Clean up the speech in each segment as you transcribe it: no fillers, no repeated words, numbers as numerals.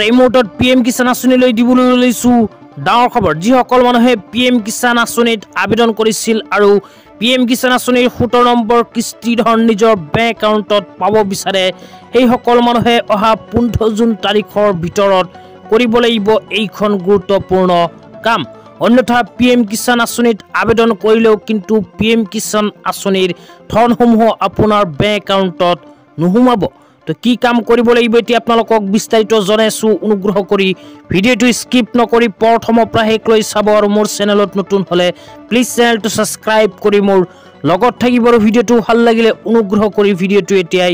এই মুহূৰ্তত পিএম কিষাণ আঁচনিলৈ দিবলৈ লৈছো ডাঙৰ খবৰ। যিসকল মানুহে পিএম কিষাণ আঁচনিত আবেদন কৰিছিল আৰু পিএম কিষাণ আঁচনিৰ 17 নম্বৰ কিস্তি ধন নিজৰ বেংক একাউণ্টত পাব বিচাৰে, সেই সকল মানুহে অহা 15 জুন তাৰিখৰ ভিতৰত কৰিব লাগিব এইখন গুৰুত্বপূৰ্ণ কাম। অন্যথা পিএম কিষাণ আঁচনিত আবেদন কৰিলেও কিন্তু পিএম কিষাণ আঁচনিৰ ধনসমূহ আপোনাৰ বেংক একাউণ্টত নোসোমাব। তো কি কাম কৰিব লাগিব এতিয়া আপোনালোকক বিস্তাৰিত জনাইছো। অনুগ্ৰহ কৰি ভিডিঅ'টো স্কিপ নকৰি প্ৰথমৰ পৰা শেষলৈ চাব আৰু মোৰ চেনেলত নতুন হলে প্লিজ চেনেলটো সাবস্ক্ৰাইব কৰি মোৰ লগত থাকিব আৰু ভিডিঅ'টো ভাল লাগিলে অনুগ্ৰহ কৰি ভিডিঅ'টো এতিয়াই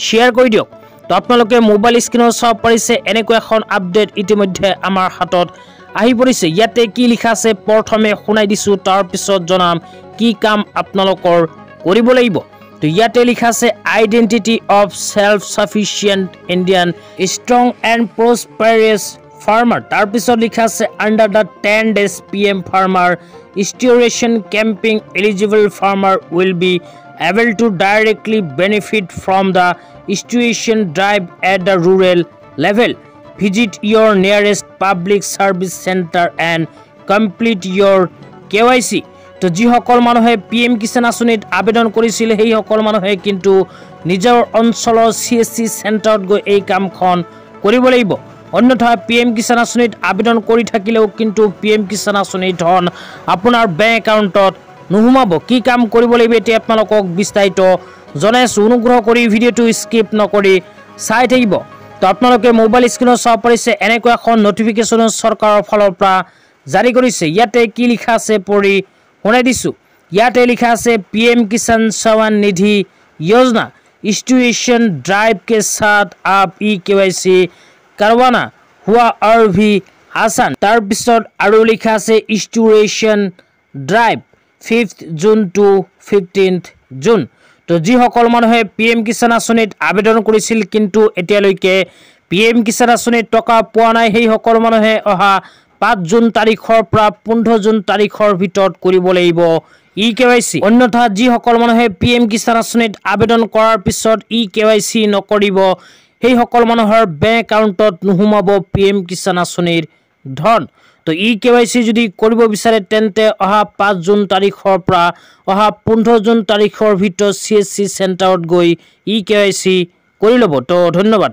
শ্বেয়াৰ কৰি দিয়ক। তো আপোনালোকে মোবাইল স্ক্ৰীনত চাব পাৰিছে এনেকুৱা এখন আপডেট ইতিমধ্যে আমাৰ হাতত আহি পৰিছে। ইয়াতে কি লিখা আছে প্ৰথমে শুনাই দিছো, তাৰ পিছত জনাম কি কাম আপোনালোকৰ কৰিব লাগিব। তো ইয়াতে লিখা আছে identity of self sufficient Indian strong and prosperous farmer. তার পিছত লিখা আছে under the 10 days PM farmer stewardship camping eligible farmer will be able to directly benefit from the stewardship drive at the rural level. Visit your nearest public service center and complete your KYC. তো যিসকল মানুহে PM Kisan আঁচনিত আবেদন কৰিছিল সেই সকল মানুহে কিন্তু নিজৰ অঞ্চলৰ CSC চেণ্টাৰত গৈ এই কামখন কৰিব লাগিব। অন্যথা পিএম কিষাণ আঁচনিত আবেদন কৰি থাকিলেও কিন্তু পিএম কিষাণ আঁচনিৰ ধন আপোনাৰ বেংক একাউণ্টত নোসোমাব। কি কাম কৰিব লাগিব এতিয়া আপোনালোকক বিস্তাৰিত জনাইছো। অনুগ্ৰহ কৰি ভিডিঅ'টো স্কিপ নকৰি চাই থাকিব। তো আপোনালোকে মোবাইল স্ক্ৰীনত চাব পাৰিছে এনেকুৱা এখন নটিফিকেশ্যন চৰকাৰৰ ফালৰ পৰা জাৰি কৰিছে। ইয়াতে কি লিখা আছে পঢ়ি শুনাই দিছো। ইয়াতে লিখা আছে पीएम किसान सम्मान निधि योजना स्टूडेंट ड्राइव के साथ आप KYC करवाना हुआ और भी आसान। तार पिছত আৰু লিখা আছে student drive 5th June to 15th June। তো যিসকল মানুহে পিএম কিষাণ আঁচনিত আবেদন কৰিছিল কিন্তু এতিয়ালৈকে পিএম কিষাণ আঁচনিত টকা পোৱা নাই, সেই সকল মানুহে অহা 5 জুন তাৰিখৰ পৰা 15 জুন তাৰিখৰ ভিতৰত কৰিব লাগিব KYC। অন্যথা যিসকল মানুহে পিএম কিষাণ আঁচনিত আবেদন কৰাৰ পিছত KYC নকৰিব সেই সকল মানুহৰ বেংক একাউণ্টত নোসোমাব পিএম কিষাণ আঁচনিৰ ধন। তো KYC যদি কৰিব বিচাৰে তেন্তে অহা 5 জুন তাৰিখৰ পৰা অহা 15 জুন তাৰিখৰ ভিতৰত CSC চেণ্টাৰত গৈ KYC কৰি ল'ব। তো ধন্যবাদ।